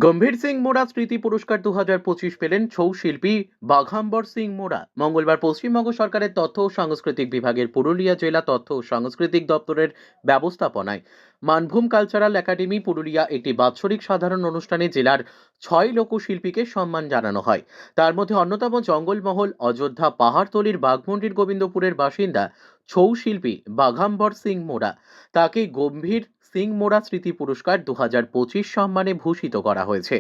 গম্ভীর সিং মোড়া স্মৃতি পুরস্কার 2025 পেলেন ছৌ শিল্পী বাঘাম্বর সিং মোড়া। মঙ্গলবার পশ্চিমবঙ্গ সরকারের তথ্য ও সাংস্কৃতিক বিভাগের পুরুলিয়া জেলা তথ্য ও সাংস্কৃতিক দপ্তরের ব্যবস্থাপনায় মানভূম কালচারাল একাডেমি পুরুলিয়া একটি বাৎসরিক সাধারণ অনুষ্ঠানে জেলার 6 লোকশিল্পীকে সম্মান জানানো হয়। তার মধ্যে অন্যতম জঙ্গলমহল অযোধ্যা পাহাড়তলির বাঘমুন্ডির গোবিন্দপুরের বাসিন্দা ছৌ শিল্পী বাঘাম্বর সিং মোড়া। তাকে গম্ভীর সিং মোড়া স্মৃতি পুরস্কার 2025 সম্মানে ভূষিত করা হয়েছে।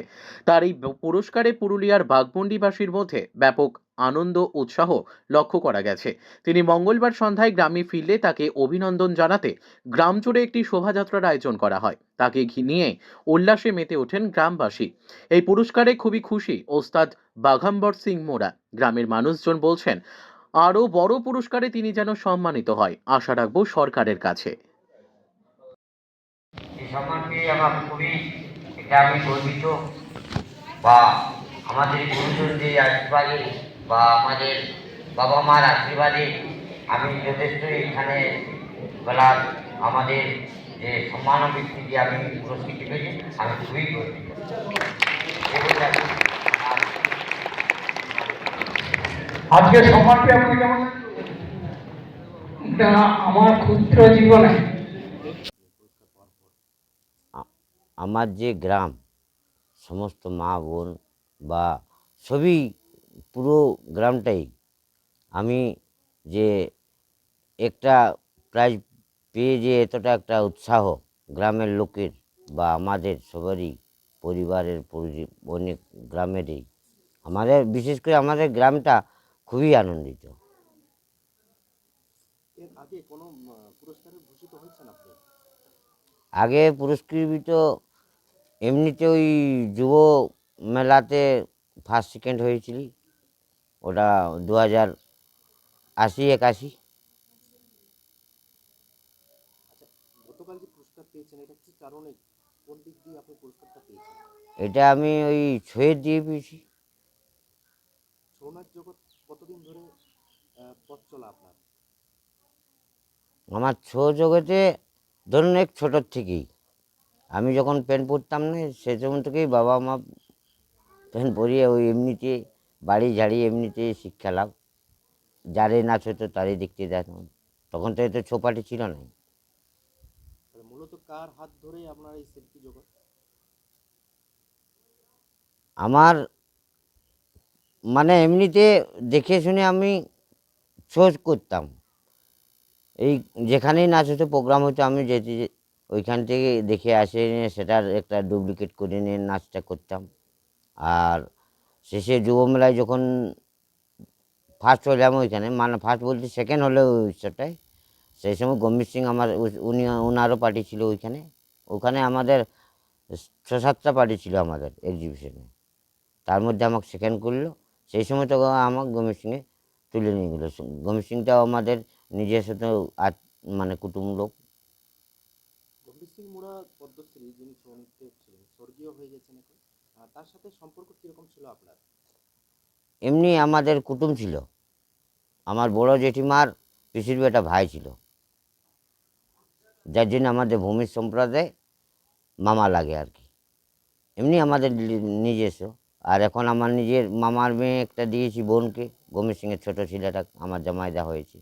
তার এই পুরস্কারে পুরুলিয়ার বাঘমুন্ডিবাসীর মধ্যে ব্যাপক আনন্দ উৎসাহ লক্ষ্য করা গেছে। তিনি মঙ্গলবার সন্ধ্যায় গ্রামে ফিরলে তাকে অভিনন্দন জানাতে গ্রাম জুড়ে একটি শোভাযাত্রার আয়োজন করা হয়। তাকে নিয়ে উল্লাসে মেতে ওঠেন গ্রামবাসী। এই পুরস্কারে খুবই খুশি ওস্তাদ বাঘাম্বর সিং মোড়া। গ্রামের মানুষজন বলছেন আরও বড় পুরস্কারে তিনি যেন সম্মানিত হয়। আশা রাখবো সরকারের কাছে। এই সম্মান পেয়ে আমার খুবই এটা আমি গর্বিত, বা আমাদের গুরুজনদের আশীর্বাদে বা আমাদের বাবা মার আশীর্বাদে আমি যথেষ্ট এখানে বেলার আমাদের যে সম্মান ব্যক্তি দিয়ে আমি পুরস্কৃত পেয়েছি, আমি খুবই গর্বিত। আজকে সম্মানটি আপনি কেমন? এটা আমার ক্ষুদ্র জীবনে আমার যে গ্রাম, সমস্ত মা বোন বা সবই, পুরো গ্রামটাই আমি যে একটা প্রাইজ পেয়ে যে এতটা একটা উৎসাহ গ্রামের লোকের বা আমাদের সবারই পরিবারের অনেক গ্রামেরই, আমাদের বিশেষ করে আমাদের গ্রামটা খুবই আনন্দিত। আগে পুরস্কৃত এমনিতে ওই যুব মেলাতে ফার্স্ট সেকেন্ড হয়েছিলি, ওটা 2080-81। এটা আমি ওই ছয়ের দিয়ে পেয়েছি। আমার ছৌ জগতে ধরুন এক ছোটোর থেকেই, আমি যখন প্যান্ট পরতাম না সেই সময় থেকেই বাবা মা প্যান্ট পরিয়ে ওই এমনিতে বাড়ি ঝাড়ি এমনিতে শিক্ষা লাভ, যারে নাচ হতো তারই দেখতে যেতাম। তখন তো এত ছোপাটি ছিল না। মূলত কার হাত ধরে আপনার এই শিল্পী জগৎ? আমার মানে এমনিতে দেখে শুনে আমি শো করতাম, এই যেখানেই নাচ হতো প্রোগ্রাম হতো আমি যেতে ওইখান থেকে দেখে আসে নিয়ে সেটার একটা ডুপ্লিকেট করে নিয়ে নাচটা করতাম। আর শেষে যুব মেলায় যখন ফার্স্ট হলাম ওইখানে, মানে ফার্স্ট বলতে সেকেন্ড হলে ওই উৎসবটায়, সেই সময় গম্ভীর সিং আমার ওনারও পার্টি ছিল ওইখানে। ওখানে আমাদের 6-7টা পার্টি ছিল আমাদের এক্সিবিশনে, তার মধ্যে আমাকে সেকেন্ড করলো। সেই সময় তো আমাকে গম্ভীর সিংয়ে তুলে নিয়ে গেলো। গম্ভীর সিংটাও আমাদের নিজের সাথে মানে কুটুম্ব লোক। গম্ভীর সিং মোড়া পদ্মশ্রী যিনি ছৌ নৃত্যে ছিলেন, স্বর্গীয় হয়ে গেছেন এখন, তার সাথে সম্পর্ক কিরকম ছিল আপনার? এমনি আমাদের কুটুম ছিল, আমার বড় জেঠিমার পিসির বেটা ভাই ছিল, যার জন্য আমাদের ভূমির সম্প্রদায় মামা লাগে আর কি। এমনি আমাদের নিজস্ব। আর এখন আমার নিজের মামার মেয়ে একটা দিয়েছি বোনকে, গম্ভীর সিংয়ের ছোটো ছেলেটা আমার জামাই দেওয়া হয়েছে।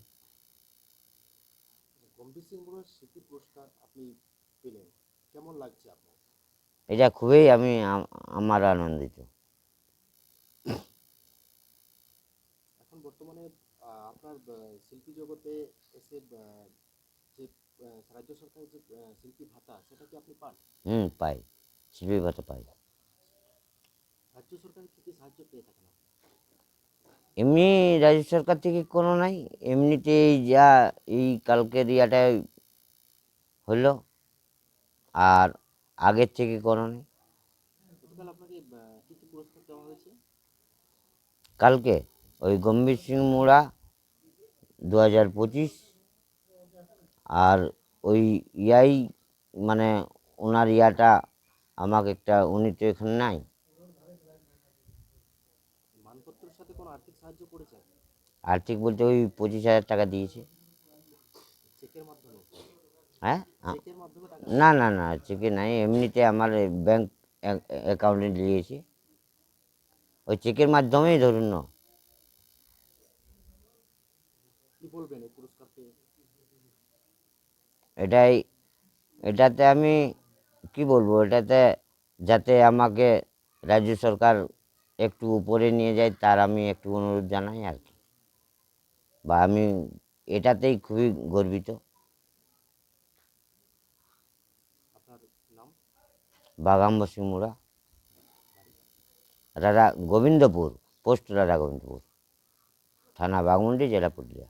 গম্ভীর সিং মোড়ার স্মৃতি পুরস্কার আপনি পেলেন, কেমন লাগছে আপনার? এটা খুবই আমি আমার আনন্দিত। এখন বর্তমানে আপনার শিল্পী জগতে এসে যে রাজ্য সরকারের যে শিল্পী ভাতা, সেটা কি আপনি পান? পাই, শিল্পী ভাতা পাই। রাজ্য সরকারের কি কি সাহায্য পেয়ে থাকেন আপনি? এমনি রাজ্য সরকার থেকে কোনো নাই, এমনিতেই যা এই কালকের ইয়াটাই হলো, আর আগের থেকে কোনো নেই। গতকাল আপনাকে কি কি পুরস্কার দেওয়া হয়েছে? কালকে ওই গম্ভীর সিং মোড়া 2025, আর ওই ইয়াই মানে ওনার ইয়াটা আমাকে একটা, উনি তো এখানে নাই। মানপত্রের সাথে কোনো আর্থিক সাহায্য করেছেন? আর্থিক বলতে ওই 25,000 টাকা দিয়েছে। চেকের মাধ্যমে? হ্যাঁ, চেকের মাধ্যমে টাকা? না না না, চেকে নাই, এমনিতে আমার ব্যাংক অ্যাকাউন্টে দিয়েছি, ওই চেকের মাধ্যমেই ধরুন না। কি বলবেন এই পুরস্কার পেয়ে? এটাতে আমি কি বলবো, এটাতে যাতে আমাকে রাজ্য সরকার একটু উপরে নিয়ে যায় তার আমি একটু অনুরোধ জানাই আর কি, বা আমি এটাতেই খুবই গর্বিত। আপনার নাম? বাগাম্বর সিং মোড়া, রাধা গোবিন্দপুর, পোস্ট রাধা গোবিন্দপুর, থানা বাগমুন্ডি, জেলা পুরুলিয়া।